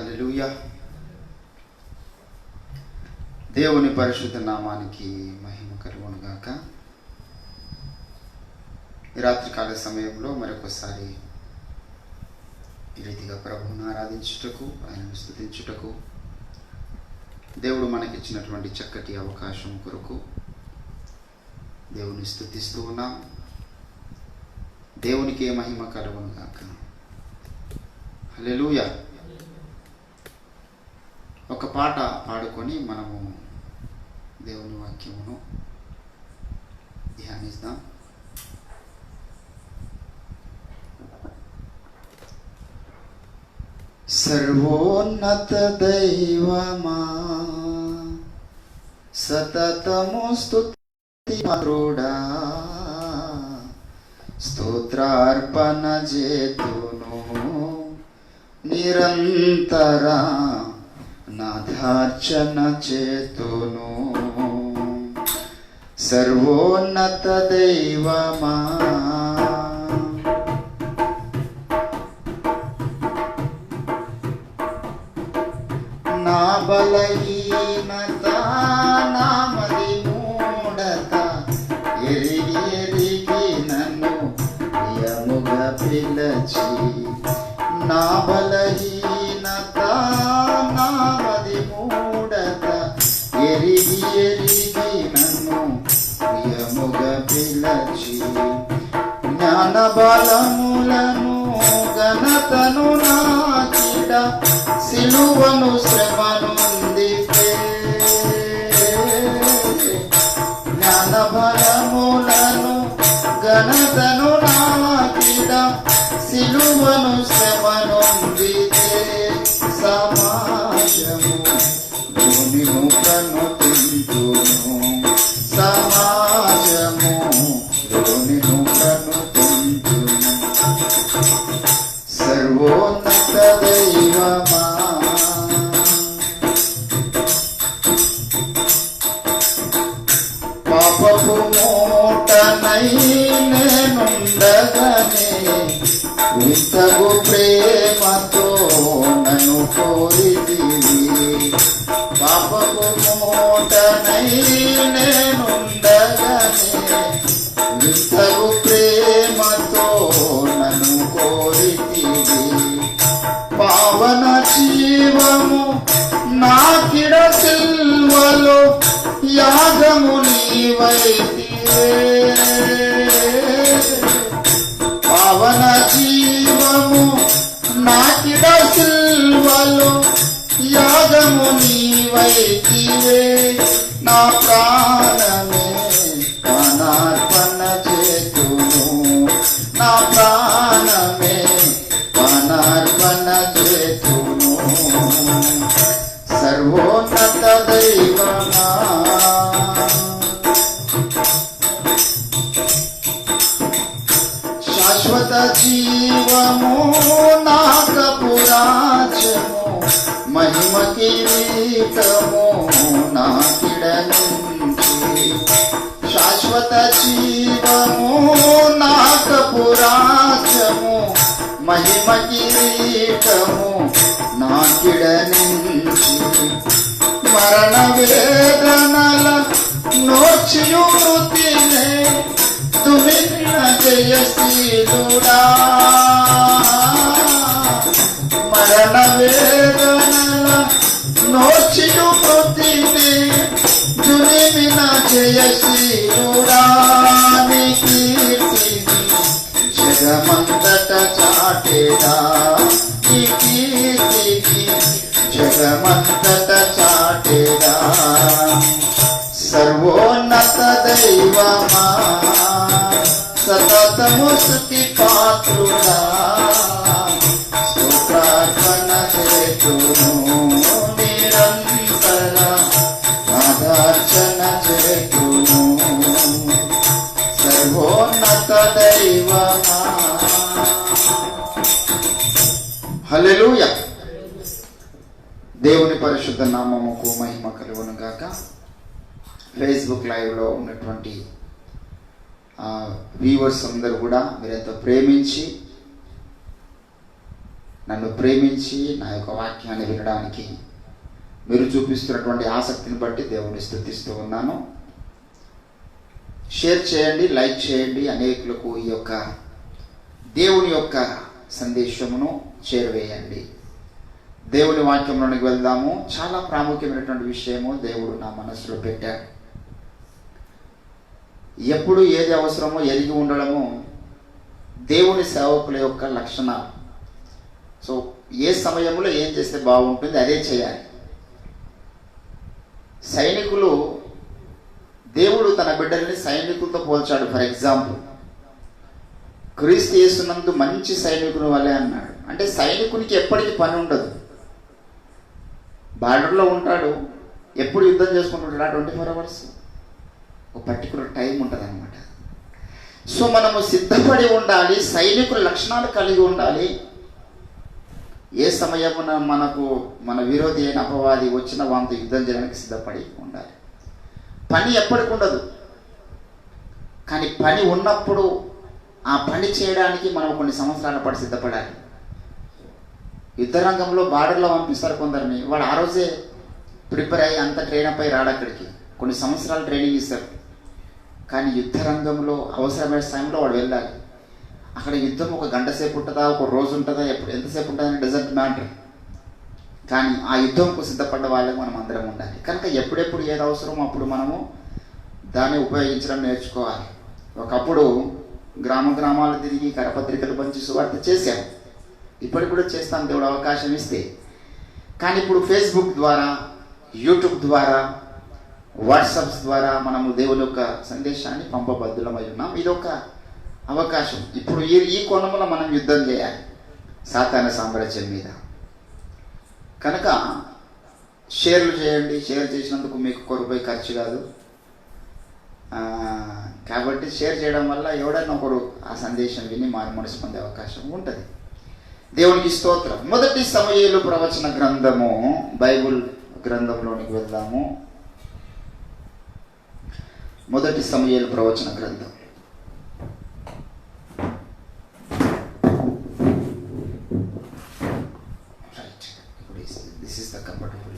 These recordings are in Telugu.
హల్లెలూయా. దేవుని పరిశుద్ధ నామానికి మహిమ కలుగును గాక. ఈ రాత్రికాల సమయంలో మరొకసారి ఈ రీతిగా ప్రభువును ఆరాధించుటకు, ఆయనను స్తుతించుటకు దేవుడు మనకిచ్చినటువంటి చక్కటి అవకాశం కొరకు దేవుని స్తుతిస్తూ ఉన్నాం. దేవునికే మహిమ కలుగును గాక. హల్లెలూయా. ఒక పాట పాడుకొని మనము దేవుని వాక్యమును ధ్యానిద్దాం. సర్వోన్నత దైవమా, సతతము స్తుతి పాత్రుడా, స్తోత్రార్పణ చేతును నిరంతర నాథార్చన చేతును. సర్వోన్నత దైవమా, నా బలహీనత నామది మూఢత ఎరిగి ఎరిగి నన్ను ప్రియముగా పిలచి, నా బలహీనత నామది మూఢత ఎరిగి ఎరిగి నన్ను ప్రియముగా పిలచి, జ్ఞాన బలములను ఘనతను నాకిడ సిలువను శ్రమనుందితే, జ్ఞాన బలములను ఘనతను నాకిడ సిలువను శ్రమనుందితే, సమాజము భూమి ముఖను తింటును, సమాజము భూమి ముఖను తింటును. సర్వోన్నత దైవమా, పాపపు మూటనై నేనుండగానే ఇంతగు ప్రేమతో నన్ను కోరితివి, పాపపు మూటనై నేనుండగానే ఇంతగు ప్రేమతో నన్ను కోరితివి, పావన జీవము నాకిడ సిల్వలో యాగము నీవైతివే, పావన జీవము నాకిడ సిల్వలో యాగము నీవైతివే, నా ప్రాణమే ప్రాణార్పణ చేతును, నా ప్రాణమే ప్రాణార్పణ చేతును. సర్వోన్నత దైవమా, శాశ్వత జీవము నాకపురాజము, మహిమ కిరీటము నాకిడ నుంచి, శాశ్వత జీవము నాకపురాజము, మహిమ కిరీటము నాకిడ నుంచి, మరణ వేదనల నోర్చియు మృతినే తుమిన జయశీలుడా, మరణ వేదనల నోర్చియు మృతినే తుమిన జయశీలుడా, నీ కీర్తిని జగమంతట చాటేదా, నీ కీర్తిని జగమంతట చాటేదా. సర్వోన్నత దైవమా, సతతము స్తుతి పాత్రుడా, స్తోత్రార్పణ చేతును నిరంతర నాథార్చన చేతును. సర్వోన్నత దైవమా. హల్లెలూయా. దేవుని పరిశుద్ధ నామముకు మహిమ కలుగును గాక. ఫేస్బుక్ లైవ్లో ఉన్నటువంటి వ్యూవర్స్ అందరూ కూడా మీరెంతో ప్రేమించి నన్ను ప్రేమించి నా యొక్క వాక్యాన్ని వినడానికి మీరు చూపిస్తున్నటువంటి ఆసక్తిని బట్టి దేవుని స్తుతిస్తూ ఉన్నాను. షేర్ చేయండి, లైక్ చేయండి, అనేకులకు ఈ యొక్క దేవుని యొక్క సందేశమును చేరవేయండి. దేవుని వాక్యంలోనికి వెళ్దాము. చాలా ప్రాముఖ్యమైనటువంటి విషయము దేవుడు నా మనసులో పెట్టాడు. ఎప్పుడు ఏది అవసరమో ఎరిగి ఉండడము దేవుని సేవకుల యొక్క లక్షణాలు. సో ఏ సమయంలో ఏం చేస్తే బాగుంటుంది అదే చేయాలి. సైనికులు, దేవుడు తన బిడ్డల్ని సైనికులతో పోల్చాడు. ఫర్ ఎగ్జాంపుల్, క్రీస్తు యేసునందు మంచి సైనికుని వలె అన్నాడు. అంటే సైనికునికి ఎప్పటికీ పని ఉండదు, బార్డర్లో ఉంటాడు, ఎప్పుడు యుద్ధం చేసుకుంటుంటాడు. 24 hours ఒక పర్టికులర్ టైం ఉంటుంది అనమాట. సో మనము సిద్ధపడి ఉండాలి, సైనికుల లక్షణాలు కలిగి ఉండాలి. ఏ సమయమున మన విరోధి అయిన అపవాది వచ్చిన వాంతో యుద్ధం చేయడానికి సిద్ధపడి ఉండాలి. పని ఎప్పటికి ఉండదు, కానీ పని ఉన్నప్పుడు ఆ పని చేయడానికి మనం కొన్ని సంవత్సరాల పాటు సిద్ధపడాలి. యుద్ధ రంగంలో బార్డర్లో పంపిస్తారు కొందరిని, వాడు ఆ రోజే ప్రిపేర్ అయ్యి అంత ట్రైన్ అప్ అయి రాడు అక్కడికి. కొన్ని సంవత్సరాలు ట్రైనింగ్ ఇస్తారు. కానీ యుద్ధ రంగంలో అవసరమైన సమయంలో వాడు వెళ్ళాలి. అక్కడ యుద్ధం ఒక గంట సేపు ఉంటుందా, ఒక రోజు ఉంటుందా, ఎంతసేపు ఉంటుందని డజంట్ మ్యాటర్. కానీ ఆ యుద్ధంకు సిద్ధపడ్డ వాళ్ళకి మనం అందరం ఉండాలి. కనుక ఎప్పుడెప్పుడు ఏది అవసరమో అప్పుడు మనము దాన్ని ఉపయోగించడం నేర్చుకోవాలి. ఒకప్పుడు గ్రామాలు తిరిగి కరపత్రికలు పంచి సువార్త చేశాం. ఇప్పటికి కూడా చేస్తాం దేవుడు అవకాశం ఇస్తే. కానీ ఇప్పుడు ఫేస్బుక్ ద్వారా, యూట్యూబ్ ద్వారా, వాట్సాప్స్ ద్వారా మనము దేవుని యొక్క సందేశాన్ని పంపబద్దులమై ఉన్నాం. ఇదొక అవకాశం. ఇప్పుడు ఈ కోణంలో మనం యుద్ధం చేయాలి సాతాను సామ్రాజ్యం మీద. కనుక షేర్లు చేయండి. షేర్ చేసినందుకు మీకు ₹1 ఖర్చు కాదు. కాబట్టి షేర్ చేయడం వల్ల ఎవడైనా ఒకరు ఆ సందేశం విని మారు మనసు పొందే అవకాశం ఉంటుంది. దేవునికి స్తోత్రం. 1 సమూయేలు ప్రవచన గ్రంథము, బైబుల్ గ్రంథంలోనికి వెళ్దాము. 1 సమూయేలు ప్రవచన గ్రంథం. This is the comfortable.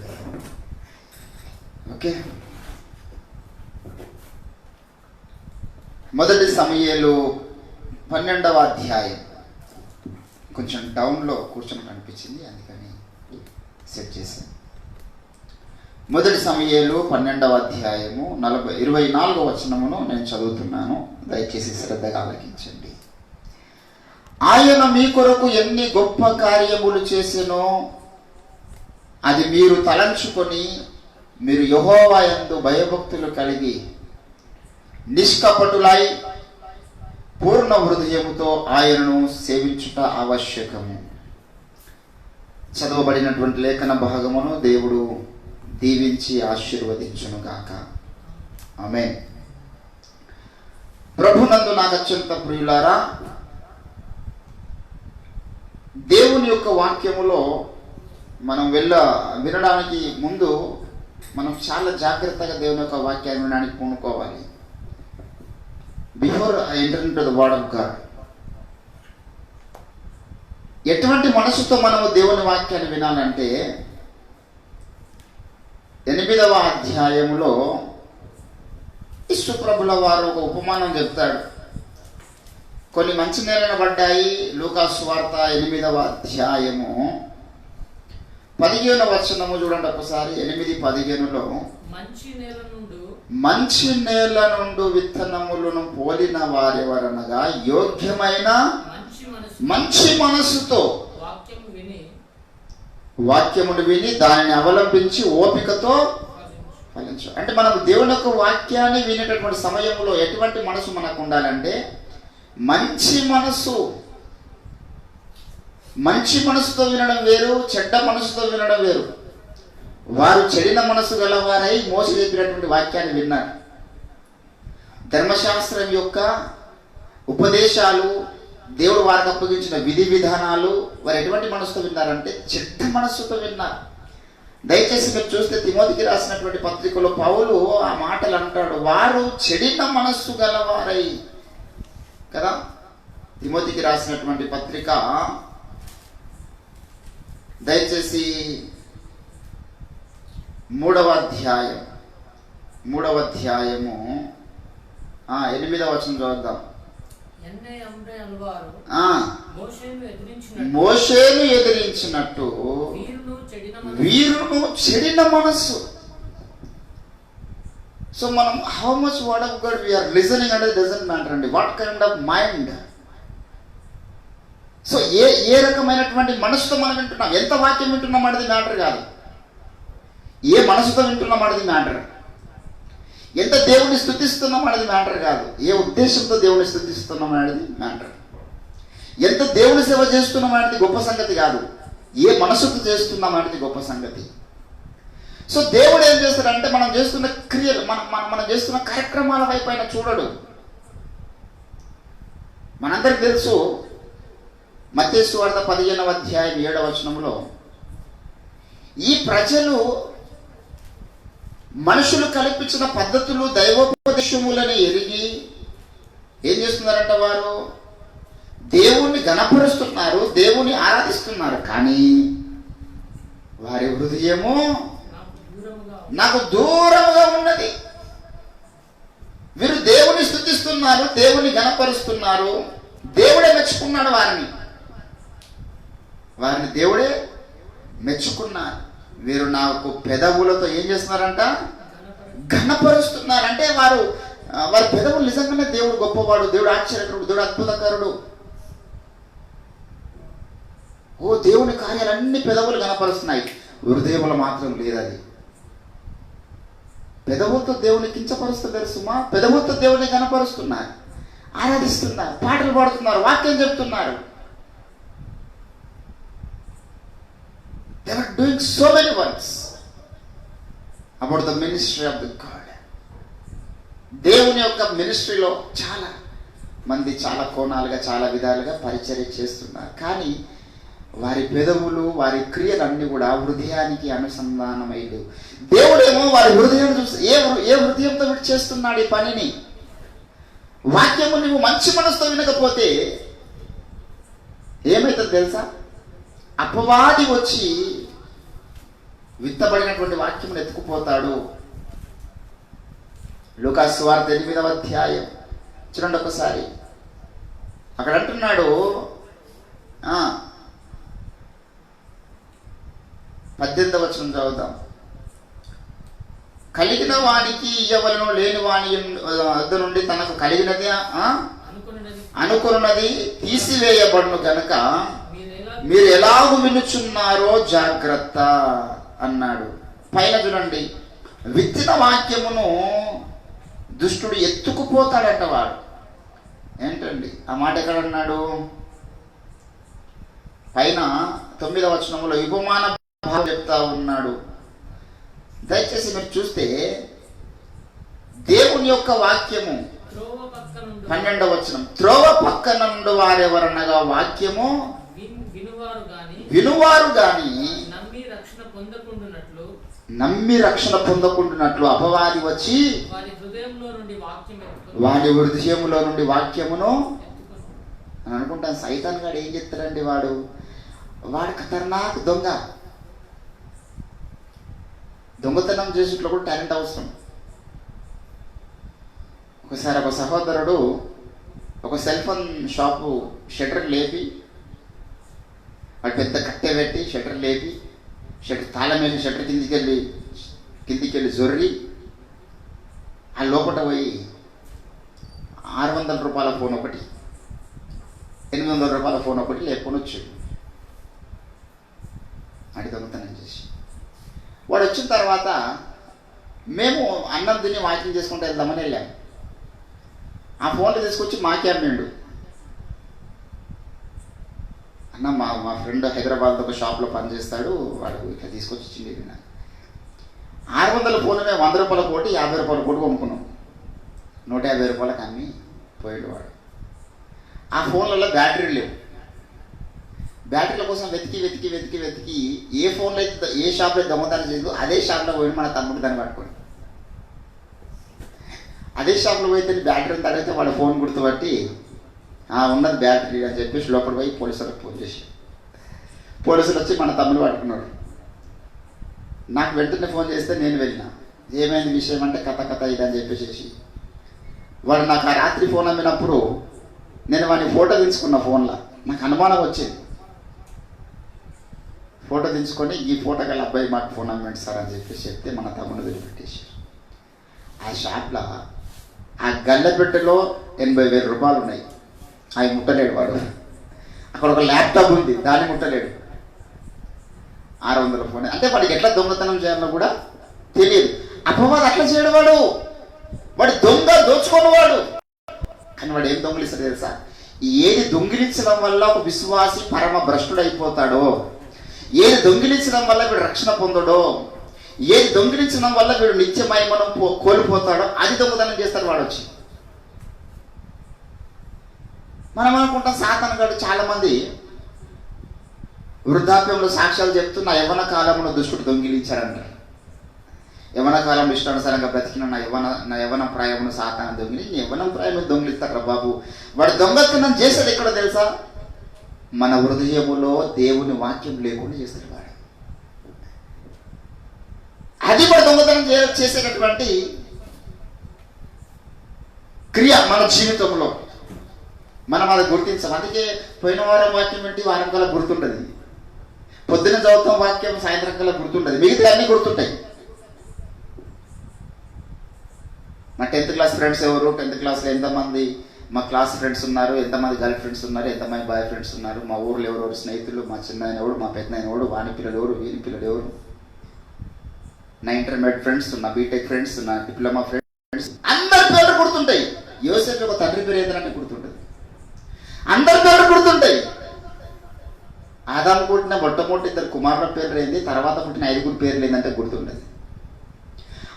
Okay, 1 సమూయేలు 12వ అధ్యాయం. కొంచెం డౌన్లో కూర్చొని అనిపించింది, అందుకని సెట్ చేశాను. 1 సమూయేలు 12వ అధ్యాయము 24వ వచనమును నేను చదువుతున్నాను. దయచేసి శ్రద్ధగా ఆలకించండి. ఆయన మీ కొరకు ఎన్ని గొప్ప కార్యములు చేసెనో అది మీరు తలంచుకొని, మీరు యెహోవా యందు భయభక్తులు కలిగి నిష్కపటులై పూర్ణ హృదయముతో ఆయనను సేవించుట ఆవశ్యకము. చదవబడినటువంటి లేఖన భాగమును దేవుడు దీవించి ఆశీర్వదించునుగాక. ఆమేన్. ప్రభునందు నాకు అత్యంత ప్రియులారా, దేవుని యొక్క వాక్యములో మనం వినడానికి ముందు మనం చాలా జాగ్రత్తగా దేవుని యొక్క వాక్యాన్ని వినడానికి పూనుకోవాలి. Before I enter into the word of God, ఎటువంటి మనసుతో మనము దేవుని వాక్యాన్ని వినాలంటే 8వ అధ్యాయములో యేసుప్రభుల వారు ఒక ఉపమానం చెప్తాడు. కొన్ని మంచి నేలన పడ్డాయి. లూకాసు వార్త 8వ అధ్యాయము 15వ వచనము చూడండి ఒకసారి. 8:15లో మంచి నేల నుండి విత్తనములను పోలిన వారెవరనగా యోగ్యమైన మంచి మనసుతో వాక్యమును విని దానిని అవలంబించి ఓపికతో ఫలించు. అంటే మనం దేవుని యొక్క వాక్యాన్ని వినేటటువంటి సమయంలో ఎటువంటి మనసు మనకు ఉండాలంటే మంచి మనసు. మంచి మనసుతో వినడం వేరు, చెడ్డ మనసుతో వినడం వేరు. వారు చెడిన మనసు గలవారై మోస చెప్పినటువంటి వాక్యాన్ని విన్నారు. ధర్మశాస్త్రం యొక్క ఉపదేశాలు, దేవుడు వారికి అప్పగించిన విధి విధానాలు వారు ఎటువంటి మనసుతో విన్నారంటే చెడ్డ మనస్సుతో విన్నారు. దయచేసి మీరు చూస్తే తిమోతికి రాసినటువంటి పత్రికలో పౌలు ఆ మాటలు అంటాడు, వారు చెడిన మనస్సు గలవారై కదా. తిమోతికి రాసినటువంటి పత్రిక దయచేసి 3వ అధ్యాయము 8వ వచనం చదువుదాం. మోషేను ఎదిరించినట్టు వీరును చెడిన మనస్సు. సో మనం how much word of God we are listening అనేది డజంట్ మ్యాటర్ అండి. What kind of mind. So ఏ రకమైనటువంటి మనసుతో మనం వింటున్నాం, ఎంత వాక్యం వింటున్నాం అనేది మ్యాటర్ కాదు. ఏ మనసుతో వింటున్నాం అనేది మ్యాటర్. ఎంత దేవుని స్తుతిస్తున్నాం అనేది మ్యాటర్ కాదు. ఏ ఉద్దేశంతో దేవుని స్తుతిస్తున్నాం అనేది మ్యాటర్. ఎంత దేవుని సేవ చేస్తున్నాం అనేది గొప్ప సంగతి కాదు. ఏ మనసుతో చేస్తున్నాం అనేది గొప్ప సంగతి. సో దేవుడు ఏం చేస్తాడంటే మనం చేస్తున్న క్రియలు, మనం చేస్తున్న కార్యక్రమాల వైపు ఆయన చూడడు. మనందరికి తెలుసు మత్తయి సువార్త 15వ అధ్యాయం 7వ వచనంలో ఈ ప్రజలు మనుషులు కల్పించిన పద్ధతులు దైవోపదేశములని ఎరిగి ఏం చేస్తున్నారంట, వారు దేవుణ్ణి గణపరుస్తున్నారు, దేవుని ఆరాధిస్తున్నారు, కానీ వారి హృదయము నాకు దూరముగా ఉన్నది. వీరు దేవుని స్తుతిస్తున్నారు, దేవుని గణపరుస్తున్నారు, దేవుడే మెచ్చుకున్నాడు వారిని దేవుడే మెచ్చుకున్నారు. వీరు నాకు పెదవులతో ఏం చేస్తున్నారంట, ఘనపరుస్తున్నారంటే వారి పెదవులు నిజంగానే దేవుడు గొప్పవాడు, దేవుడు ఆశ్చర్యకరుడు, దేవుడు అద్భుతకరుడు, దేవుని కార్యాలన్నీ పెదవులు గణపరుస్తున్నాయి, హృదయములు మాత్రం లేదది. పెదవులతో దేవుని కించపరుస్తున్నారు సుమా, పెదవులతో దేవుని గణపరుస్తున్నారు, ఆరాధిస్తున్నారు, పాటలు పాడుతున్నారు, వాక్యం చెప్తున్నారు. They are doing so many works about the ministry of the God. దేవుని యొక్క మినిస్ట్రీలో చాలా మంది చాలా కోణాలుగా చాలా విధాలుగా పరిచర్య చేస్తున్నారు, కానీ వారి పెదవులు వారి క్రియలన్నీ కూడా హృదయానికి అనుసంధానమైదు. దేవుడేమో వారి హృదయాన్ని చూసి ఏ హృదయంతో వీడు చేస్తున్నాడు ఈ పనిని. వాక్యము నువ్వు మంచి మనసుతో వినకపోతే ఏమైతుంది తెలుసా, అపవాది వచ్చి విత్తబడినటువంటి వాక్యమును ఎత్తుకుపోతాడు. లూకాసు సువార్త 8వ అధ్యాయం చూడండి ఒకసారి. అక్కడ అంటున్నాడు 18వ వచనం చదువుతాం. కలిగిన వానికి ఇయ్యవలెను, లేని వాని వద్ద నుండి తనకు కలిగినది అనుకున్నది తీసివేయబడును గనుక మీరు ఎలాగూ వినుచున్నారో జాగ్రత్త అన్నాడు. పైన చూడండి, విత్తిన వాక్యమును దుష్టుడు ఎత్తుకుపోతాడట. వాడు ఏంటండి ఆ మాట ఎక్కడ అన్నాడు? పైన 9వ వచనంలో ఉపమాన భావం చెప్తా ఉన్నాడు. దయచేసి మీరు చూస్తే దేవుని యొక్క వాక్యము 12వ వచనం, త్రోవ పక్కన నుండి వారెవరనగా వాక్యము వినువారు గాని నమ్మి రక్షణ పొందకుండునట్లు అపవాది వచ్చి వాడి హృదయంలో నుండి వాక్యమును అని అనుకుంటాను. సైతాన్ గాడు ఏం చెప్తాడండి, వాడు ఖతర్నాక్ దొంగతనం చేసేట్లో కూడా టాలెంట్ అవసరం. ఒకసారి ఒక సహోదరుడు ఒక సెల్ ఫోన్ షాపు షట్టర్ లేపి, వాడు పెద్ద కట్టె పెట్టి షట్టర్ లేపి, షట్టర్ తాళం వేసి షట్టర్ కిందికి వెళ్ళి జొర్రి ఆ లోపల పోయి 600 రూపాయల ఫోన్ ఒకటి, 800 రూపాయల ఫోన్ ఒకటి లేపుకొని వచ్చాడు. అడి దొంగతనం చేసి వాడు వచ్చిన తర్వాత మేము అన్నం తిని వాకింగ్ చేసుకుంటూ వెళ్దామని వెళ్ళాము. ఆ ఫోన్లు తీసుకొచ్చి మాకే అమ్మిండు. అన్న మా ఫ్రెండ్ హైదరాబాద్లో ఒక షాప్లో పనిచేస్తాడు, వాడు ఇట్లా తీసుకొచ్చి ఇచ్చింది. 600 ఫోన్ మేము 100 రూపాయల కోటి 50 రూపాయల కోటి కొనుక్కున్నాం. 150 రూపాయలకు అమ్మి పోయాడు వాడు. ఆ ఫోన్లలో బ్యాటరీ లేవు. బ్యాటరీల కోసం వెతికి ఏ ఫోన్లో అయితే ఏ షాప్లో దొంగతనం చేయదు అదే షాప్లో పోయి మన తమ్ముడు దాన్ని పట్టుకోండి. అదే షాప్లో పోయితే బ్యాటరీ తడిగితే వాడు ఫోన్ గుర్తుపట్టి ఉన్నది బ్యాటరీ అని చెప్పేసి లోపల పోయి పోలీసులకు ఫోన్ చేసి పోలీసులు వచ్చి మన తమ్ముడు పట్టుకున్నాడు. నాకు వెంటనే ఫోన్ చేస్తే నేను వెళ్ళినా. ఏమైంది విషయం అంటే కథ ఇదని చెప్పేసి వాడు నాకు ఆ రాత్రి ఫోన్ అమ్మినప్పుడు నేను వాడిని ఫోటో తీసుకున్న ఫోన్లో. నాకు అనుమానం వచ్చింది. ఫోటో తీసుకొని ఈ ఫోటో గల అబ్బాయి మాకు ఫోన్ అమ్మండి సార్ అని చెప్పేసి చెప్తే మన తమ్ముడు వదిలిపెట్టేశారు. ఆ షాప్లో ఆ గల్లెపెట్టెలో 80,000 రూపాయలు ఉన్నాయి. అవి ముట్టలేడు వాడు. అక్కడ ఒక ల్యాప్టాప్ ఉంది, దాన్ని ముట్టలేడు. 600 ఫోన్. అంటే వాడికి ఎట్లా దొంగతనం చేయాలో కూడా తెలియదు. అపవాదు అట్లా చేయడు. వాడు దొంగ దోచుకున్నవాడు. కానీ వాడు ఏం దొంగిలిస్తాడు తెలుసా? ఏది దొంగిలించడం వల్ల ఒక విశ్వాసి పరమ భ్రష్టుడు అయిపోతాడో, ఏది దొంగిలించడం వల్ల వీడు రక్షణ పొందడో, ఏది దొంగిలించడం వల్ల వీడు నిత్యమయమనం కోల్పోతాడో అది దొంగతనం చేస్తాడు వాడు వచ్చి. మనం అనుకుంటాం సాతాను గాడు చాలా మంది వృద్ధాప్యంలో సాక్ష్యాలు చెప్తూ నా యవ్వన కాలంలో దుష్టుడు దొంగిలించాడంటారు. యవ్వన కాలంలో ఇష్టానుసారంగా బ్రతికిన నా యవ్వన ప్రాయమును సాతాను దొంగిలి యవ్వనం ప్రాయం దొంగిలిస్తాడు బాబు. వాడు దొంగతనం చేసేది ఎక్కడ తెలుసా? మన హృదయములో దేవుని వాక్యం లేకుండా చేస్తాడు వాడు. అది వాడు దొంగతనం చేసేటటువంటి క్రియ మన జీవితంలో. మనం అది గుర్తించాం. అందుకే పోయిన వారం వాక్యం ఏంటి, వారం కల్లా గుర్తుంటుంది. పొద్దున చదువుతాం వాక్యం, సాయంత్రం కల్లా గుర్తుంటుంది. మిగతా అన్నీ గుర్తుంటాయి. మా 10th క్లాస్ ఫ్రెండ్స్ ఎవరు, 10th క్లాస్లో ఎంతమంది మా క్లాస్ ఫ్రెండ్స్ ఉన్నారు, ఎంతమంది గర్ల్ ఫ్రెండ్స్ ఉన్నారు, ఎంతమంది బాయ్ ఫ్రెండ్స్ ఉన్నారు, మా ఊర్లో ఎవరెవరు స్నేహితులు, మా చిన్నాయన ఎవడు, మా పెద్దనాయన ఎవడు, వాని పిల్లలు ఎవరు, వీని పిల్లలు ఎవరు, నా ఇంటర్మీడియట్ ఫ్రెండ్స్, నా బీటెక్ ఫ్రెండ్స్, నా డిప్లొమా ఫ్రెండ్స్, అందరి పేర్లు గుర్తుంటాయి. యోసేపు ఒక తండ్రి పేరు ఏదైనా గుర్తుంటుంది. అందరి పేర్లు గుర్తుంటాయి. ఆదాము పుట్టిన మొట్టమొదటి 2 కుమారుల పేర్లు ఏంది, తర్వాత పుట్టిన 5 పేర్లు ఏంటంటే గుర్తుండదు.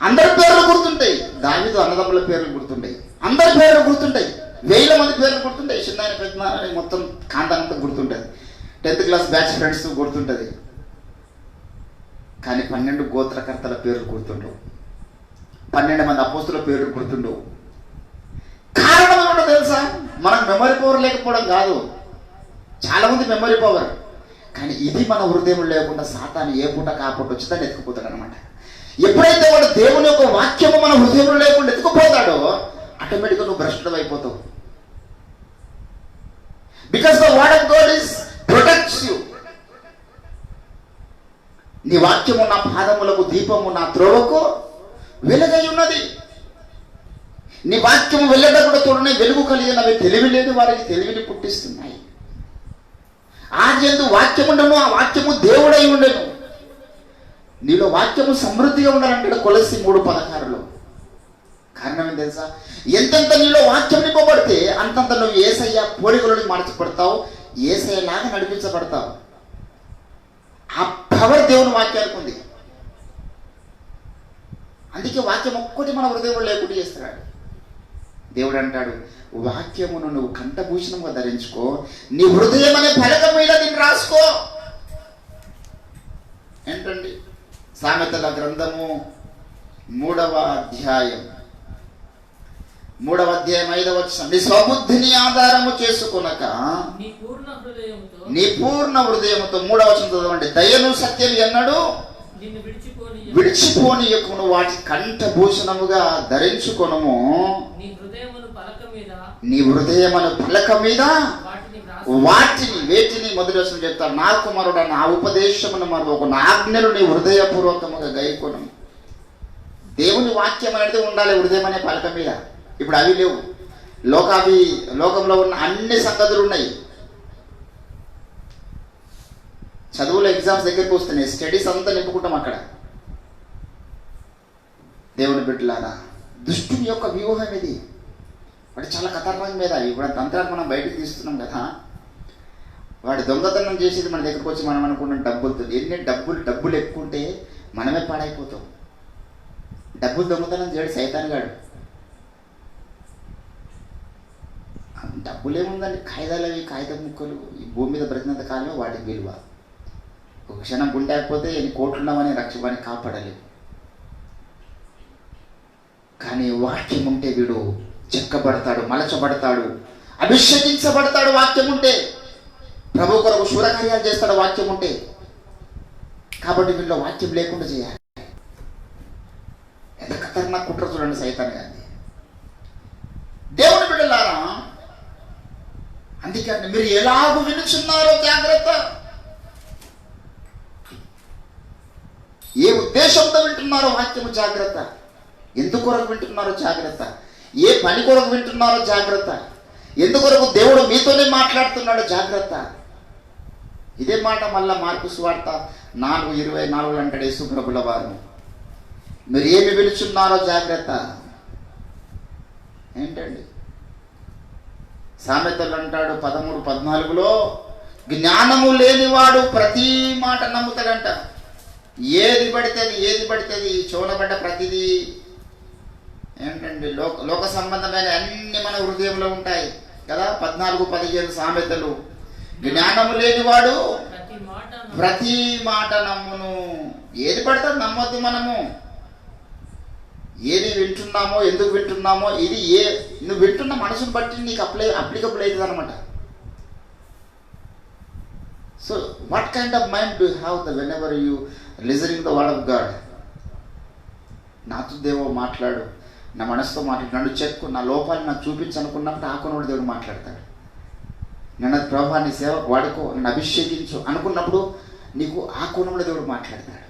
అందరి పేర్లు గుర్తుంటాయి. దావీదు అన్నదమ్ముల పేర్లు గుర్తుంటాయి. అందరి పేర్లు గుర్తుంటాయి. 1000 మంది పేర్లు గుర్తుంటాయి. చిన్న పెద్ద మొత్తం కాంతానంతా గుర్తుంటుంది. 10th క్లాస్ బ్యాచ్ ఫ్రెండ్స్ గుర్తుంటుంది. కానీ 12 గోత్రకర్తల పేర్లు గుర్తుండవు. 12 మంది అపోస్తుల పేర్లు గుర్తుండవు. కారణం ఏమిటో తెలుసా? మనకు మెమరీ పవర్ లేకపోవడం కాదు. చాలా మంది మెమరీ పవర్, కానీ ఇది మన హృదయం లేకుండా సాతాను ఏ పూట కాపూట వచ్చి దాన్ని ఎత్తుకుపోతాడు అనమాట. ఎప్పుడైతే వాడు దేవుని యొక్క వాక్యము మన హృదయంలో లేకుండా ఎత్తుకుపోతాడో ఆటోమేటిక్గా నువ్వు భ్రష్టుడు అయిపోతావు. Because the word of God is protects you. నీ వాక్యము నా పాదములకు దీపము, నా త్రోవకు వెలుగై ఉన్నది. నీ వాక్యము వెళ్ళేటప్పుడు తోడనే వెలుగు కలిగినవి. తెలివి లేదు వారికి తెలివిని పుట్టిస్తున్నాయి. ఆదియందు వాక్యము ఉండను, ఆ వాక్యము దేవుడై ఉండను. నీలో వాక్యము సమృద్ధిగా ఉండాలంటాడు కొలస్సీ 3:16. కారణం ఏం తెలుసా? ఎంతెంత నీలో వాక్యం నింపబడితే అంతంత నువ్వు యేసయ్య పోలికలోని మార్చబడతావు, యేసయ్యలాగా నడిపించబడతావు. ఆ పవర్ దేవుని వాక్యానికి ఉంది. అందుకే వాక్యం ఒక్కటి మన హృదయంలో లేకుండా చేస్తున్నాడు. దేవుడు అంటాడు, వాక్యమును నువ్వు కంఠభూషణంగా ధరించుకో, నీ హృదయం అనే ఫలకం మీద దీన్ని రాసుకో. ఏంటండి? సామెతల గ్రంథము 3వ అధ్యాయం 5వ వచనం. నీ స్వబుద్ధిని ఆధారము చేసుకొనక నీ పూర్ణ హృదయముతో 3వ వచనం చదవండి. దయను సత్యం ఎన్నడు విడిచిపోనీయకును, వాటి కంఠభూషణముగా ధరించుకొనుము. నీ హృదయమును పలక మీద వేటిని మొదటి వచనం చెప్తారు. నా కుమారుడా, నా ఉపదేశమును మరొక నా ఆజ్ఞలు నీ హృదయపూర్వకముగా గైకొను. దేవుని వాక్యం అనేది ఉండాలి హృదయం అనే పలక మీద. ఇప్పుడు అవి లేవు. లోకంలో ఉన్న అన్ని సంగతులు ఉన్నాయి. చదువులో ఎగ్జామ్స్ దగ్గరికి వస్తున్నాయి, స్టడీస్ అంతా నింపుకుంటాం అక్కడ. దేవుని బిడ్డలారా, దుష్టుని యొక్క వ్యూహం ఇది. వాడు చాలా ఖతర్నాక్ మీద. ఇప్పుడు తంత్రాలు మనం బయటకు తీస్తున్నాం కదా. వాడు దొంగతనం చేసేది మన దగ్గరకు వచ్చి మనం అనుకున్న డబ్బులతో. డబ్బులు ఎక్కువ ఉంటే మనమే పాడైపోతాం. డబ్బులు దొంగతనం చేయడు సైతాన్ గాడు. డబ్బులేముందండి, కాగితం ముక్కలు. ఈ భూమి మీద బ్రతికినంత కాలమే వాటికి విలువ. ఒక క్షణం గుండెకపోతే ఎన్ని కోట్లున్నామని రక్షవాన్ని కాపాడలేదు. కానీ వాక్యం ఉంటే వీడు చెక్కబడతాడు, మలచబడతాడు, అభిషేకించబడతాడు. వాక్యం ఉంటే ప్రభు కొరకు శూరకార్యాలు చేస్తాడు వాక్యం ఉంటే. కాబట్టి వీళ్ళు వాక్యం లేకుండా చేయాలి. ఎంత ఖతర్నాక్ కుట్ర చూడండి సైతాన్ గారిని. దేవుని బిడ్డలారా, అందుకే మీరు ఎలాగూ వినుచున్నారో జాగ్రత్త. ఏ ఉద్దేశంతో వింటున్నారో వాక్యము జాగ్రత్త. ఎందుకొరకు వింటున్నారో జాగ్రత్త. ఏ పని కొరకు వింటున్నారో జాగ్రత్త. ఎందుకొరకు దేవుడు మీతోనే మాట్లాడుతున్నాడో జాగ్రత్త. ఇదే మాట మళ్ళా మార్కు సువార్త 4:24 అంటాడు యేసు ప్రభుల వారు. మీరు ఏమి వినుచున్నారో జాగ్రత్త. ఏంటండి సామెతలు అంటాడు 13:14లో, జ్ఞానము లేనివాడు ప్రతి మాట నమ్ముతాడంట. ఏది పడితే చూడబడ్డ ప్రతిదీ ఏంటండి లోక సంబంధమైన అన్ని మన హృదయంలో ఉంటాయి కదా. 14-15 సామెతలు. జ్ఞానము లేనివాడు ప్రతి మాట నమ్మును. ఏది పడితే నమ్మొద్దు. మనము ఏది వింటున్నామో, ఎందుకు వింటున్నామో, ఇది నువ్వు వింటున్న మనసును బట్టి నీకు అప్లికబుల్ అవుతుంది అనమాట. So what kind of mind do have when ever you listening the word of God. నాతో దేవో మాట్లాడు, నా మనసుతో మాట్లాడు, నన్ను చెక్కు, నా లోపాలు నాకు చూపించనుకున్నప్పుడు ఆ కొనుడు దేవుడు మాట్లాడతాడు. నన్ను ప్రభా నీ సేవకు వాడుకో, నన్ను అభిషేకించు అనుకున్నప్పుడు నీకు ఆ కోణంలో దేవుడు మాట్లాడతాడు.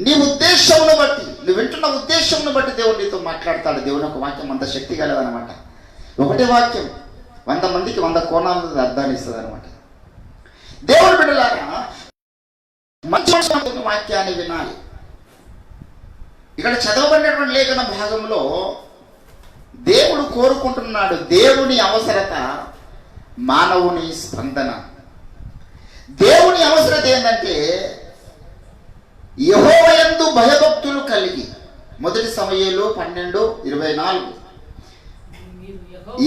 నీ ఉద్దేశంను బట్టి, నువ్వు వింటున్న ఉద్దేశంను బట్టి దేవుడు నీతో మాట్లాడతాడు. దేవుని ఒక వాక్యం అంత శక్తి కలదనమాట. ఒకటే వాక్యం 100 మందికి 100 కోణాలను అర్థాన్ని ఇస్తుంది అనమాట. దేవుడు బిడ్డలారా, మంచి వాక్యాన్ని వినాలి. ఇక్కడ చదవబడినటువంటి లేఖన భాగంలో దేవుడు కోరుకుంటున్నాడు. దేవుని అవసరత, మానవుని స్పందన. దేవుని అవసరత ఏంటంటే యెహోవాయందు భయభక్తులు కలిగి. 1 సమూయేలు 12:24.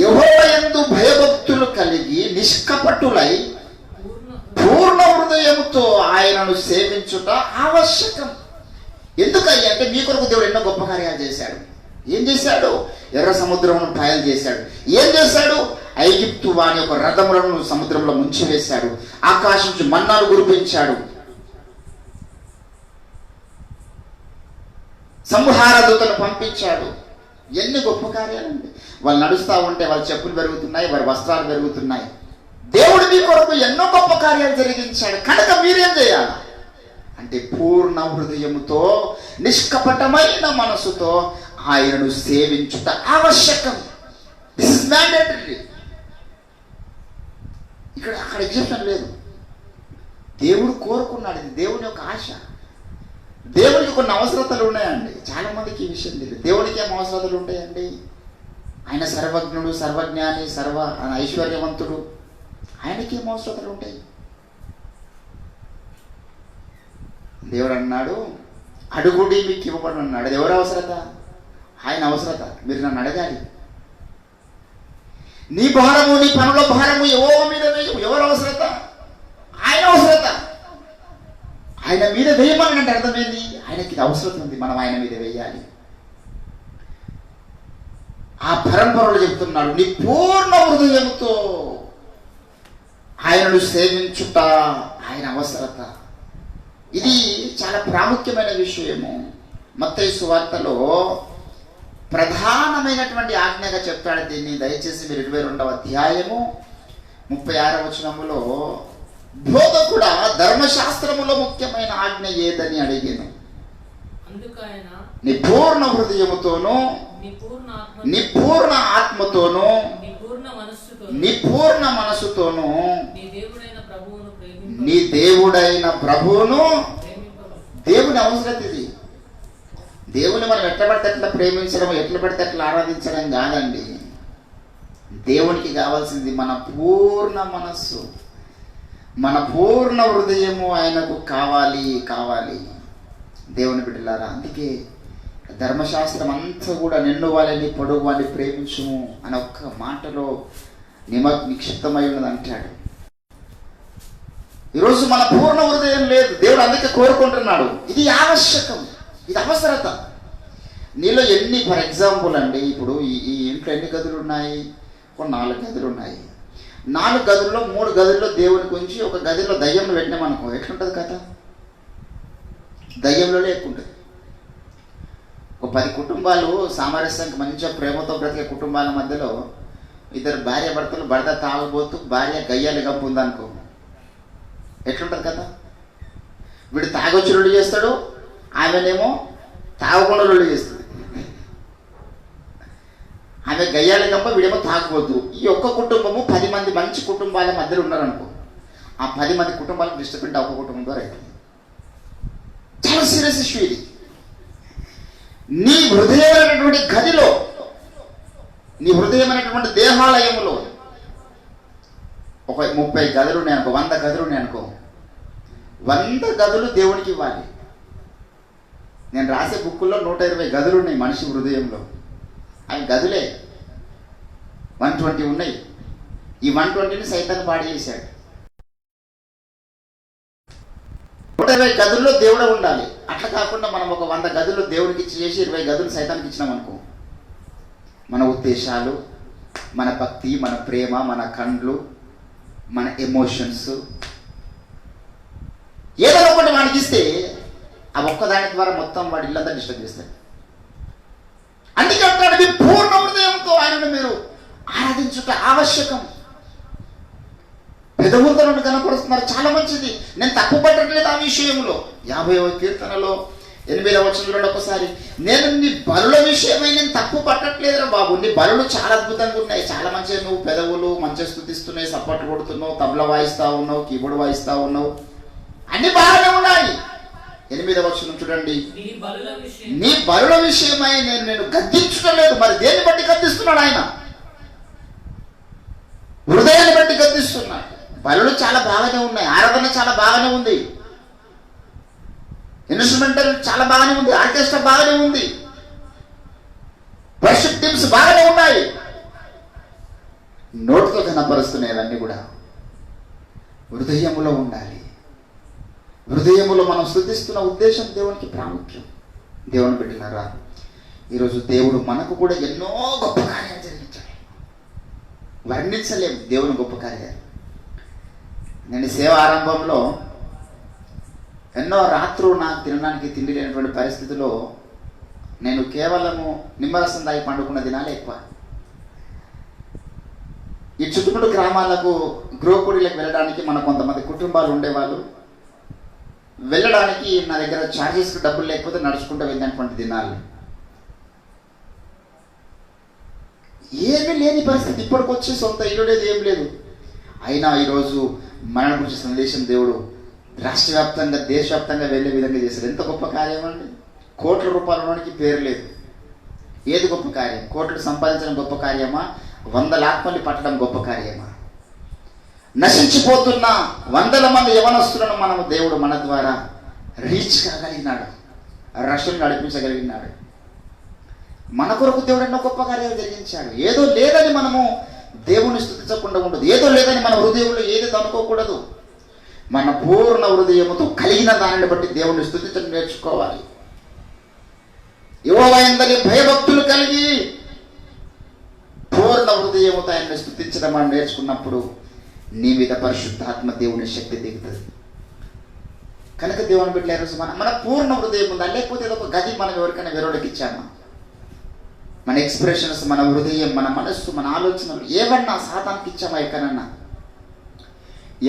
యెహోవాయందు భయభక్తులు కలిగి నిష్కపటులై పూర్ణ హృదయముతో ఆయనను సేవించుట ఆవశ్యకం. ఎందుకయ్యా అంటే మీ కొరకు దేవుడు ఎన్నో గొప్ప కార్యాలు చేశాడు. ఏం చేశాడు? ఎర్ర సముద్రమును పాయలు చేశాడు. ఏం చేశాడు? ఐగుప్తు వాని యొక్క రథములను సముద్రంలో ముంచివేశాడు. ఆకాశం నుంచి మన్నాను కురిపించాడు. సంహార దూతను పంపించాడు. ఎన్ని గొప్ప కార్యాలండి. వాళ్ళు నడుస్తూ ఉంటే వాళ్ళ చెప్పులు పెరుగుతున్నాయి, వారి వస్త్రాలు పెరుగుతున్నాయి. దేవుడు మీ కొరకు ఎన్నో గొప్ప కార్యాలు జరిగించాడు. కనుక మీరేం చేయాలి అంటే పూర్ణ హృదయముతో నిష్కపటమైన మనసుతో ఆయనను సేవించుట ఆవశ్యకం. This is mandatory. అక్కడ ఎగ్జిబిషన్ లేదు. దేవుడు కోరుకున్నాడు. ఇది దేవుని యొక్క ఆశ. దేవునికి కొన్ని అవసరతలు ఉన్నాయండి. చాలా మందికి ఈ విషయం లేదు. దేవునికి ఏం అవసరతలు ఉంటాయండి? ఆయన సర్వజ్ఞుడు, సర్వజ్ఞాని, ఐశ్వర్యవంతుడు. ఆయనకి ఏం అవసరతలు ఉంటాయి? దేవుడు అన్నాడు, అడుగుడి మీకు ఇవ్వబడి అన్నాడు. అది ఎవరి అవసరత? ఆయన అవసరత. మీరు నన్ను అడగాలి. నీ భారము, నీ పనుల భారము యెహోవా మీద వేయు. ఎవరి అవసరత? ఆయన అవసరత. ఆయన మీద వేయమని అంటే అర్థమైంది, ఆయనకి ఇది అవసరం ఉంది, మనం ఆయన మీద వేయాలి. ఆ పరంపరలో చెప్తున్నాడు, నీ పూర్ణ హృదయంతో ఆయనను సేవించుట ఆయన అవసరత. ఇది చాలా ప్రాముఖ్యమైన విషయము. మత్తయి సువార్తలో ప్రధానమైనటువంటి ఆజ్ఞగా చెప్తాడు దీన్ని. దయచేసి మీరు 22వ అధ్యాయము 36వ వచనములో, బోధకుడా ధర్మశాస్త్రములో ముఖ్యమైన ఆజ్ఞ ఏదని అడిగాను. నీ పూర్ణ హృదయముతోనూ, నీ పూర్ణ ఆత్మతోనూ, నీ పూర్ణ మనస్సుతోనూ నీ దేవుడైన ప్రభువును. దేవుని అవసరం ఇది. దేవుని మనం ఎట్లా పడితే ఎట్లా ప్రేమించడం, ఎట్లా పడితే ఎట్లా ఆరాధించడం కాదండి. దేవునికి కావాల్సింది మన పూర్ణ మనస్సు, మన పూర్ణ హృదయము ఆయనకు కావాలి. దేవుని బిడ్డలారా, అందుకే ధర్మశాస్త్రం అంతా కూడా నిన్ను వాళ్ళని పొడుగు వాళ్ళని ప్రేమించుము అని ఒక్క మాటలో నిక్షిప్తమై ఉన్నది అంటాడు. ఈరోజు మన పూర్ణ హృదయం లేదు. దేవుడు అందుకే కోరుకుంటున్నాడు. ఇది ఆవశ్యకం, ఇది అవసరత. నీలో ఎన్ని, ఫర్ ఎగ్జాంపుల్ అండి, ఇప్పుడు ఈ ఇంట్లో ఎన్ని గదులు ఉన్నాయి? కొన్ని 4 గదులు ఉన్నాయి. 4 గదుల్లో 3 గదుల్లో దేవుని గురించి ఒక గదిలో దయ్యంలో పెట్టినామనుకో, ఎట్లుంటుంది కథ? దయ్యంలోనే ఎక్కువ ఉంటుంది. ఒక 10 కుటుంబాలు సామరస్యానికి మంచిగా ప్రేమతో బ్రతికే కుటుంబాల మధ్యలో ఇద్దరు భార్య భర్తలు, భర్త తాగబోతూ భార్య గయ్యాలు గంపు ఉందనుకో, ఎట్లుంటుంది కదా? వీడు తాగొచ్చి రొల్లు చేస్తాడు, ఆమెనేమో తాగకుండా రొల్లు చేస్తుంది. ఆమె గయ్యాల గంప, వీడేమో తాగబోతు. ఈ ఒక్క కుటుంబము 10 మంది మంచి కుటుంబాల మధ్యలో ఉన్నారనుకో, ఆ 10 మంది కుటుంబాలకు డిస్టర్బెంట్ ఒక్క కుటుంబం ద్వారా అవుతుంది. చాలా సీరియస్ ఇష్యూ ఇది. నీ హృదయమైనటువంటి గదిలో, నీ హృదయమైనటువంటి దేహాలయములో ఒక 30 గదులు ఉన్నాయనుకో, 100 గదులు ఉన్నాయనుకో, 100 గదులు దేవునికి ఇవ్వాలి. నేను రాసే బుక్కుల్లో 120 గదులు ఉన్నాయి మనిషి హృదయంలో. అవి గదులే 120 ఉన్నాయి. ఈ 120ని సైతాన్ని పాడు చేశాడు. 120 గదుల్లో దేవుడే ఉండాలి. అట్లా కాకుండా మనం ఒక 100 గదుల్లో దేవుడికి చేసి 20 గదులు సైతానికి ఇచ్చినాం అనుకో, మన ఉద్దేశాలు, మన భక్తి, మన ప్రేమ, మన కండ్లు, మన ఎమోషన్స్ ఏదో ఒకటి వాడికి ఇస్తే ఆ ఒక్కదాని ద్వారా మొత్తం వాడి ఇల్లంతా డిస్టర్బ్ చేస్తాడు. అందుకే అంటాడు, మీ పూర్ణ హృదయంతో ఆయనను మీరు ఆరాధించుట ఆవశ్యకం. పెదవులతో నన్ను కనపరుస్తున్నారు, చాలా మంచిది. నేను తప్పు పట్టట్లేదు ఆ విషయంలో. 50వ కీర్తనలో 8వ వచనంలో ఒకసారి, నేను నీ బలుల విషయమై నేను తప్పు పట్టట్లేదురా బాబు, నీ బలులు చాలా అద్భుతంగా ఉన్నాయి, చాలా మంచిగా, నువ్వు పెదవులు మంచిగా స్థుతిస్తున్నాయి, సపోర్ట్ కొడుతున్నావు, తబలా వాయిస్తా ఉన్నావు, కీబోర్డ్ వాయిస్తా ఉన్నావు, అన్ని బాగానే ఉన్నాయి. 8వ వచనం చూడండి, నీ బలుల విషయమై నేను గద్దించడం లేదు. మరి దేన్ని బట్టి గద్దిస్తున్నాడు ఆయన? హృదయాన్ని బట్టి గద్దిస్తున్నాడు. బలులు చాలా బాగానే ఉన్నాయి, ఆరాధన చాలా బాగానే ఉంది, ఇన్స్ట్రుమెంటల్ చాలా బాగానే ఉంది, ఆర్కెస్ట్రా బాగానే ఉంది, వర్షిప్ టీమ్స్ బాగానే ఉన్నాయి. నోటితో కనపరుస్తున్నాయి అవన్నీ కూడా హృదయములో ఉండాలి. హృదయములో మనం స్తుతిస్తున్న ఉద్దేశం దేవునికి ప్రాముఖ్యం. దేవుని బిడ్డలారా, ఈరోజు దేవుడు మనకు కూడా ఎన్నో గొప్ప కార్యాలు జరిగించాడు. వర్ణించలేము దేవుని గొప్ప కార్యాలు. నేను సేవ ఆరంభంలో ఎన్నో రాత్రులు నాకు తినడానికి తిండి లేనటువంటి పరిస్థితిలో నేను కేవలము నిమ్మరసం దాగి పండుకున్న దినాలే ఎక్కువ. ఈ చుట్టుముట్టు గ్రామాలకు గృహకుడిలకు వెళ్ళడానికి మన కొంతమంది కుటుంబాలు ఉండేవాళ్ళు. వెళ్ళడానికి నా దగ్గర ఛార్జెస్కి డబ్బులు లేకపోతే నడుచుకుంటూ వెళ్ళినటువంటి దినాలు. ఏమీ లేని పరిస్థితి, ఇప్పటికొచ్చి సొంత ఇల్లు లేదు, ఏం లేదు. అయినా ఈరోజు మన గురించి సందేశం దేవుడు రాష్ట్ర వ్యాప్తంగా, దేశవ్యాప్తంగా వెళ్ళే విధంగా చేశారు. ఎంత గొప్ప కార్యం అండి! కోట్ల రూపాయలకి పేరు లేదు. ఏది గొప్ప కార్యం? కోట్లు సంపాదించడం గొప్ప కార్యమా? 100 ఆత్మల్ని పట్టడం గొప్ప కార్యమా? నశించిపోతున్న 100 మంది యవనస్తులను మనము దేవుడు మన ద్వారా రీచ్ కాగలిగినాడు, రక్షణ నడిపించగలిగినాడు. మన కొరకు దేవుడు ఎన్నో గొప్ప కార్యాలు జరిగించాడు. ఏదో లేదని మనము దేవుని స్తుతించకుండా ఉండదు. ఏదో లేదని మన హృదయంలో ఏది అనుకోకూడదు. మన పూర్ణ హృదయముతో కలిగిన దానిని బట్టి దేవుని స్తుతించడం నేర్చుకోవాలి. యెహోవా యందు భయభక్తులు కలిగి పూర్ణ హృదయముతో ఆయన్ని స్తుతించడం మనం నేర్చుకున్నప్పుడు నీ మీద పరిశుద్ధాత్మ దేవుని శక్తి దిగుతుంది. కనుక దేవుని బిడ్డల రోజు మన పూర్ణ హృదయం ఉందా? లేకపోతే ఏదో ఒక గది మనం ఎవరికైనా వేరొకరికి ఇచ్చామా? మన ఎక్స్ప్రెషన్స్, మన హృదయం, మన మనస్సు, మన ఆలోచనలు ఏమన్నా సాతానికి ఇచ్చామా ఎక్కడన్నా?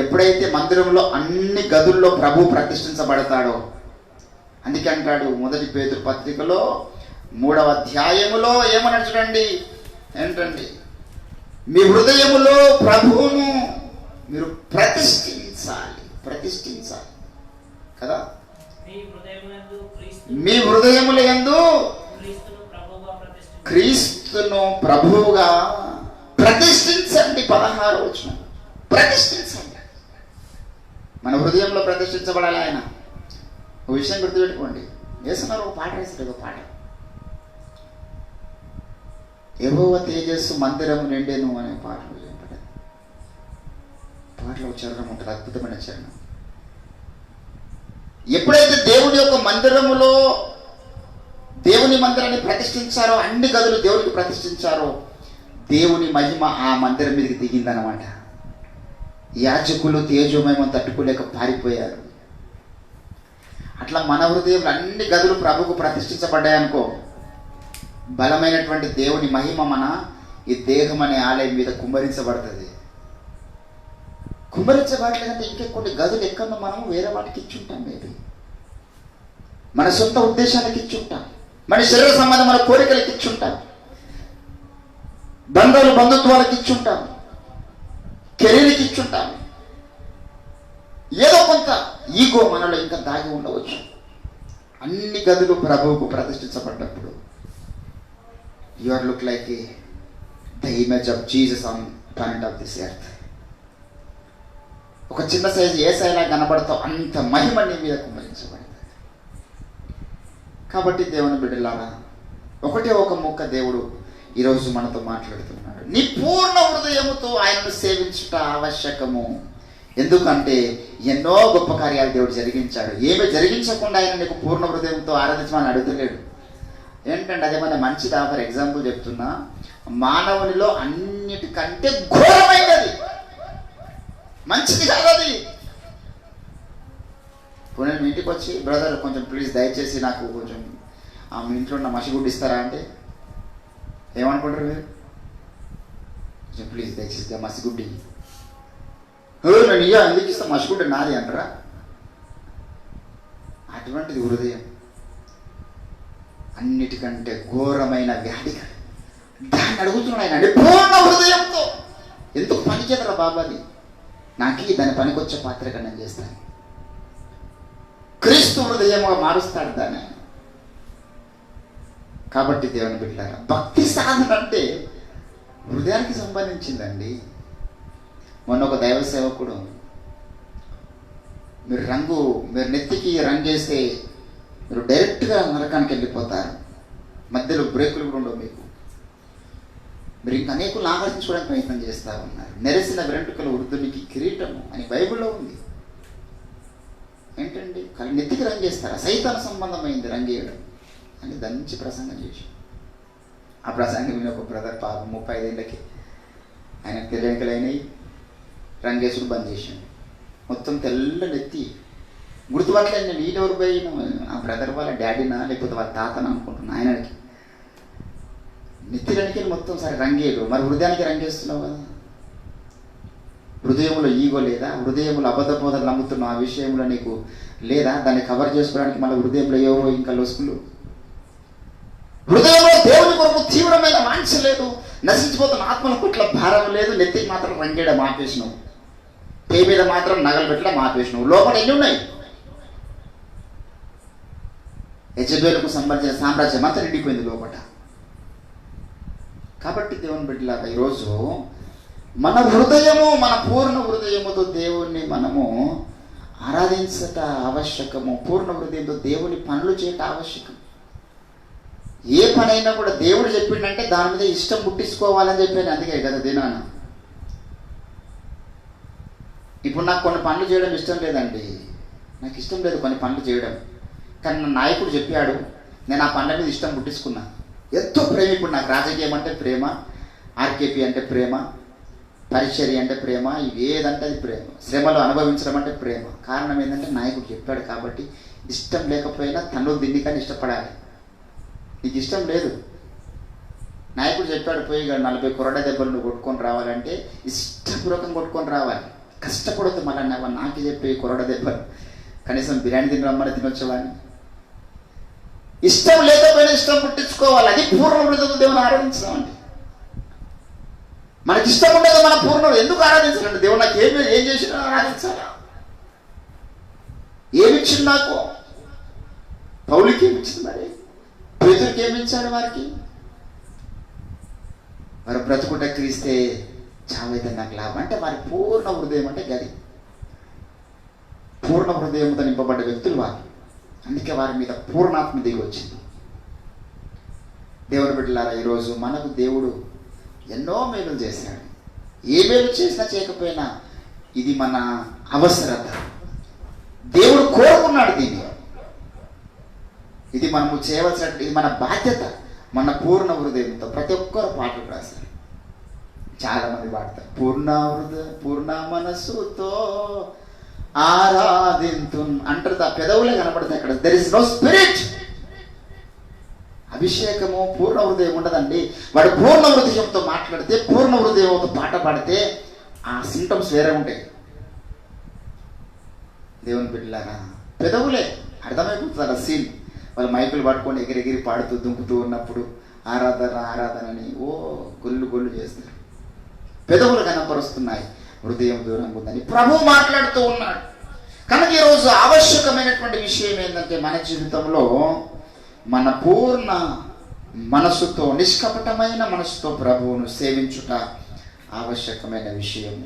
ఎప్పుడైతే మందిరంలో అన్ని గదుల్లో ప్రభు ప్రతిష్ఠించబడతాడో, అందుకే అంటాడు 1 పేతురు పత్రికలో 3వ అధ్యాయములో ఏమన్నాడు చూడండి, ఏంటండి, మీ హృదయములో ప్రభువును మీరు ప్రతిష్ఠించాలి కదా. మీ హృదయముల యందు క్రీస్తును ప్రభువుగా ప్రతిష్ఠించండి. 16వ వచనం, ప్రతిష్ఠించండి. మన హృదయంలో ప్రతిష్ఠించబడాలి ఆయన. ఒక విషయం గుర్తుపెట్టుకోండి. వేస్తున్నారు ఒక పాట రాశారు, ఒక పాట, యెహోవా తేజస్సు మందిరము నిండెను అనే పాటలో చరణం ఉంటుంది, అద్భుతమైన చరణం. ఎప్పుడైతే దేవుని యొక్క మందిరములో దేవుని మందిరాన్ని ప్రతిష్ఠించారో, అన్ని గదులు దేవునికి ప్రతిష్ఠించారో, దేవుని మహిమ ఆ మందిరం మీదకి దిగిందనమాట. యాజకులు తేజోమయం తట్టుకోలేక పారిపోయారు. అట్లా మన హృదయంలో అన్ని గదులు ప్రభుకు ప్రతిష్ఠించబడ్డాయనుకో, బలమైనటువంటి దేవుని మహిమ మన ఈ దేహం అనే ఆలయం మీద కుమ్మరించబడుతుంది. కుమ్మరించబడలేదంటే ఇంకే కొన్ని గదులు ఎక్కడో మనము వేరే వాటికి ఇచ్చుంటాం. మేబీ మన సొంత ఉద్దేశాలకు ఇచ్చుంటాం, మన శరీర సంబంధమైన కోరికలకు ఇచ్చుంటాం, బంధుత్వాలకు ఇచ్చుంటాం, కెరీర్కి ఇచ్చుంటాం. ఏదో కొంత ఈగో మనలో ఇంకా దాగి ఉండవచ్చు. అన్ని గదులు ప్రభువుకు ప్రతిష్ఠించబడ్డప్పుడు you are look like the image of Jesus on planet of this earth. ఒక చిన్న సైజు ఏ సైలా కనబడతావు అంత మహిమ నీ మీద కుమ్మరించబడుతుంది. కాబట్టి దేవుని బిడ్డలారా, ఒకటే ఒక ముక్క దేవుడు ఈరోజు మనతో మాట్లాడుతున్నాడు. నీ పూర్ణ హృదయముతో ఆయనను సేవించుట ఆవశ్యకము. ఎందుకంటే ఎన్నో గొప్ప కార్యాలు దేవుడు జరిగించాడు. ఏమి జరిగించకుండా ఆయన నీకు పూర్ణ హృదయంతో ఆరాధించమని అడుగుతలేడు. ఏంటంటే అదేమన్నా మంచిదా? ఫర్ ఎగ్జాంపుల్ చెప్తున్నా, మానవునిలో అన్నిటికంటే ఘోరమైనది, మంచిది కాదు అది. ఇప్పుడు నేను ఇంటికి వచ్చి, బ్రదర్ కొంచెం ప్లీజ్ దయచేసి నాకు కొంచెం మీ ఇంట్లో ఉన్న మసిగుడ్డు ఇస్తారా అంటే ఏమనుకుంటారు మీరు? కొంచెం ప్లీజ్ దయచేసి మసిగుడ్డి. నేను ఇయ్యా, ఎందుకు ఇస్తా, మసిగుడ్డు నాది అంటారా? అటువంటిది హృదయం. అన్నిటికంటే ఘోరమైన వ్యాధి. దాన్ని అడుగుతున్నాడు ఆయన, పూర్ణ హృదయంతో. ఎందుకు పని చేతరా బాబాది? నాకు దాని పనికొచ్చే పాత్రగా నేను చేస్తాను. క్రీస్తు హృదయముగా మారుస్తాడు దాన్ని. కాబట్టి దేవుని బిడ్డలారా, భక్తి సాధన అంటే హృదయానికి సంబంధించిందండి. మొన్న ఒక దైవ సేవకుడు, మీరు నెత్తికి రంగు వేస్తే మీరు డైరెక్ట్గా నరకానికి వెళ్ళిపోతారు, మధ్యలో బ్రేకులు కూడా ఉండవు మీకు, మీరు ఇంకా అనేకులు ఆకర్షించుకోవడానికి ప్రయత్నం చేస్తూ ఉన్నారు. నెరసిన వెంట్రుకల వృద్ధునికి కిరీటము అని బైబిల్లో ఉంది. ఏంటండి, నెత్తికి రంగు చేస్తారా? సైతాన సంబంధమైంది రంగేయడం అని దంచి ప్రసంగం చేసి, ఆ ప్రసంగం విని ఒక బ్రదర్ పాపం 35 ఏళ్ళకి ఆయన తెల్లెంకలైనవి రంగేసుడు బంద్ చేశాను. మొత్తం తెల్ల నెత్తి, గుర్తుపట్టలేదు. నేను ఈటెవరు పోయిన ఆ బ్రదర్ వాళ్ళ డాడీనా లేకపోతే వాళ్ళ తాతనా అనుకుంటున్నా. ఆయనకి నెత్తి రంగికి మొత్తం సరే రంగేయడు, మరి హృదయానికి రంగేస్తున్నావు కదా. హృదయంలో ఈగో లేదా? హృదయంలో అబద్ధ బోధనలు నమ్ముతున్నావు, ఆ విషయంలో నీకు లేదా? దాన్ని కవర్ చేసుకోవడానికి మళ్ళీ హృదయంలో ఎవరో ఇంకా లొసుకులు. హృదయంలో దేవుని కొరకు తీవ్రమైన వాంఛ లేదు, నశించిపోతున్న ఆత్మల పట్ల భారం లేదు. నెత్తికి మాత్రం రంగేయడం ఆపేసినావు, పే మీద మాత్రం నగలు పెట్టడం ఆపేసినావు. లోపల ఎన్ని ఉన్నాయి? యెజబెలుకు సంబంధించిన సామ్రాజ్యం అంతా నిండిపోయింది లోపల. కాబట్టి దేవుని బిడ్డలారా, ఈరోజు మన హృదయము, మన పూర్ణ హృదయముతో దేవుణ్ణి మనము ఆరాధించట ఆవశ్యకము. పూర్ణ హృదయంతో దేవుని పనులు చేయటం ఆవశ్యకం. ఏ పనైనా కూడా దేవుడు చెప్పిండంటే దాని మీద ఇష్టం పుట్టించుకోవాలని చెప్పాను. అందుకే కదా దినాన ఇప్పుడు నాకు కొన్ని పనులు చేయడం ఇష్టం లేదండి, నాకు ఇష్టం లేదు కొన్ని పనులు చేయడం. కానీ నా నాయకుడు చెప్పాడు, నేను ఆ పనుల మీద ఇష్టం పుట్టించుకున్నా. ఎంతో ప్రేమ. ఇప్పుడు నాకు రాజకీయం అంటే ప్రేమ, ఆర్కేపీ అంటే ప్రేమ, పరిచర్య అంటే ప్రేమ, ఇవి ఏదంటే అది ప్రేమ. శ్రమలు అనుభవించడం అంటే ప్రేమ. కారణం ఏంటంటే నాయకుడు చెప్పాడు కాబట్టి. ఇష్టం లేకపోయినా తను దిన్నికని ఇష్టపడాలి. నీకు ఇష్టం లేదు, నాయకుడు చెప్పాడు పోయి 40 కొరడ దెబ్బలు నువ్వు కొట్టుకొని రావాలంటే ఇష్టపూర్వకంగా కొట్టుకొని రావాలి. కష్టపడద్దు. మళ్ళీ నాకు చెప్పి కొరడ దెబ్బలు కనీసం బిర్యానీ తిని రమ్మని తినొచ్చేవాడిని. ఇష్టం లేకపోయినా ఇష్టం పుట్టించుకోవాలి. అది పూర్ణ హృదయంతో దేవుని ఆరాధించడం అంటే. మనకి ఇష్టం ఉండదు, మన పూర్ణ ఎందుకు ఆరాధించాలంటే దేవుడు నాకు ఏం చేసినా ఆరాధించాలా? ఏమిచ్చింది నాకు? పౌలుకి ఏమిచ్చింది, మరి పేతురుకి ఏమిచ్చాడు? వారికి వారు బ్రతుకుట క్రీస్తే చావైతే నాకు లాభం అంటే వారి పూర్ణ హృదయం అంటే గది. పూర్ణ హృదయంతో నింపబడ్డ వ్యక్తులు వారు. అందుకే వారి మీద పూర్ణాత్మ దిగి వచ్చింది. దేవుని బిడ్డలారా, ఈరోజు మనకు దేవుడు ఎన్నో మేలు చేశాడు. ఏ మేలు చేసినా చేయకపోయినా ఇది మన అవసరత. దేవుడు కోరుకున్నాడు దీన్ని. ఇది మనము చేయవలసిన, ఇది మన బాధ్యత. మన పూర్ణ హృదయంతో ప్రతి ఒక్కరు పాటలు రాశారు. చాలా మంది పాడతారు, పూర్ణ మనస్సుతో ఆరాధింతు అంటారు. ఆ పెదవులే కనబడతాయి అక్కడ. There is no spirit. అభిషేకము పూర్ణ హృదయం ఉండదండి. వాడు పూర్ణ హృదయంతో మాట్లాడితే, పూర్ణ హృదయంతో పాట పాడితే ఆ సింటమ్స్ వేరే ఉంటాయి. దేవుని బిడ్డలారా, పెదవులే అర్థమైపోతుంది ఆ సీన్. వాళ్ళు మైకులు పట్టుకొని ఎగిరెగిరి పాడుతూ దుంకుతూ ఉన్నప్పుడు ఆరాధన అని గొల్లు చేస్తారు. పెదవులు కనపరుస్తున్నాయి, హృదయం దూరంగా ఉందని ప్రభు మాట్లాడుతూ ఉన్నాడు. కనుక ఈరోజు ఆవశ్యకమైనటువంటి విషయం ఏంటంటే, మన జీవితంలో మన పూర్ణ మనసుతో, నిష్కపటమైన మనసుతో ప్రభువును సేవించుట ఆవశ్యకమైన విషయం.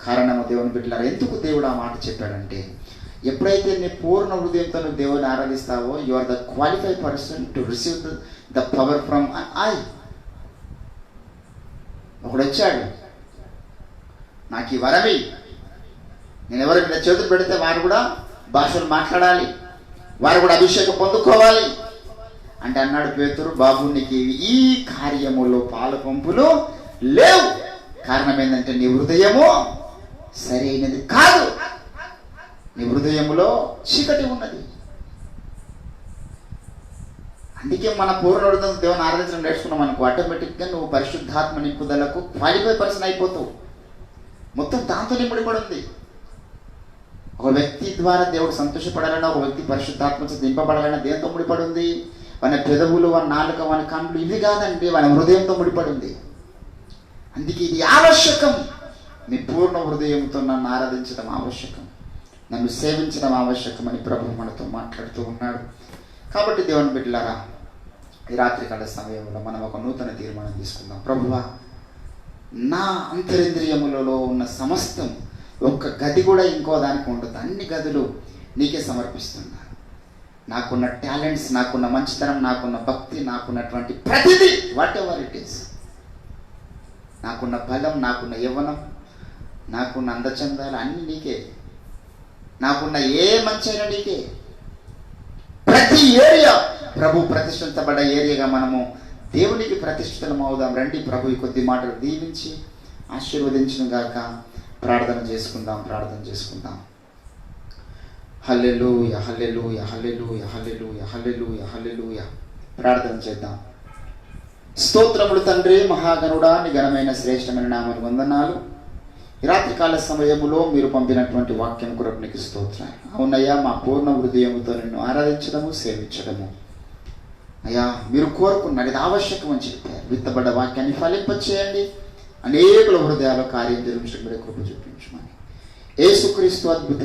కారణము దేవుని బిడ్డలారా, ఎందుకు దేవుడు ఆ మాట చెప్పాడంటే, ఎప్పుడైతే నీ పూర్ణ హృదయంతో నువ్వు దేవుని ఆరాధిస్తావో, you are the qualified person to receive the power from I. ఒకడు వచ్చాడు, నాకు ఈ వరమి, నేను ఎవరికి చేతులు పెడితే వారు కూడా భాషలు మాట్లాడాలి, వారు కూడా అభిషేకం పొందుకోవాలి అంటే అన్నాడు పేతురు, బాబు నీకు ఈ కార్యములో పాలు పంపులు లేవు. కారణం ఏంటంటే నీ హృదయము సరైనది కాదు, నీ హృదయములో చీకటి ఉన్నది. అందుకే మన పూర్ణ హృదయంతో దేవుని ఆరాధించడం నేర్చుకున్నాం అనుకో, ఆటోమేటిక్గా నువ్వు పరిశుద్ధాత్మ నింపుదలకు క్వాలిఫై పర్సన్ అయిపోతావు. మొత్తం దాంతో నింపబడి ఉంది. ఒక వ్యక్తి ద్వారా దేవుడు సంతోషపడాలన్నా, ఒక వ్యక్తి పరిశుద్ధాత్మతో నింపబడాలన్నా దేంతో ముడిపడి ఉంది? వాని పెదవులు, వాని నాలుక, వాని కన్నులు ఇవి కాదండి, వాని హృదయంతో ముడిపడి ఉంది. అందుకే ఇది ఆవశ్యకం. నీ పూర్ణ హృదయంతో నన్ను ఆరాధించడం ఆవశ్యకం, నన్ను సేవించడం ఆవశ్యకం అని ప్రభు మనతో మాట్లాడుతూ ఉన్నాడు. కాబట్టి దేవుని బిడ్డలారా, ఈ రాత్రికాల సమయంలో మనం ఒక నూతన తీర్మానం తీసుకుందాం. ప్రభువా, నా అంతరింద్రియములలో ఉన్న సమస్తం, ఒక్క గది కూడా ఇంకో దానికి ఉండదు, అన్ని గదులు నీకే సమర్పిస్తున్నాను. నాకున్న టాలెంట్స్, నాకున్న మంచితనం, నాకున్న భక్తి, నాకున్నటువంటి ప్రతిదీ, వాట్ ఎవర్ ఇట్ ఈస్, నాకున్న బలం, నాకున్న యవ్వనం, నాకున్న అందచందాలు అన్నీ నీకే. నాకున్న ఏ మంచి అయినా నీకే. ప్రతి ఏరియా ప్రభు ప్రతిష్ఠించబడ్డ ఏరియాగా మనము దేవునికి ప్రతిష్ఠితం అవుదాం. రండి, ప్రభు ఈ కొద్ది మాటలు దీవించి ఆశీర్వదించును గాక. ప్రార్థన చేసుకుందాం. హల్లెలూయా, హల్లెలూయా, హల్లెలూయా, హల్లెలూయా, హల్లెలూయా, హల్లెలూయా. ప్రార్థన చేద్దాం. స్తోత్రములు తండ్రి, మహాగణుడా, నీ ఘనమైన శ్రేష్టమైన నామమునకు వందనాలు. ఈ రాత్రికాల సమయములో మీరు పంపినటువంటి వాక్యం కొరకు నీకు స్తోత్రాలు. అవునయ్యా, మా పూర్ణ హృదయముతో నిన్ను ఆరాధించడము, సేవించడము అయ్యా మీరు కోరుకున్నారు, ఇది ఆవశ్యకం అని చెప్పారు. విత్తబడ్డ వాక్యాన్ని ఫలింపచేయండి, అనేకుల హృదయాల్లో కార్యం జరిగించడం కృప చూపించమని యేసుక్రీస్తు అద్భుత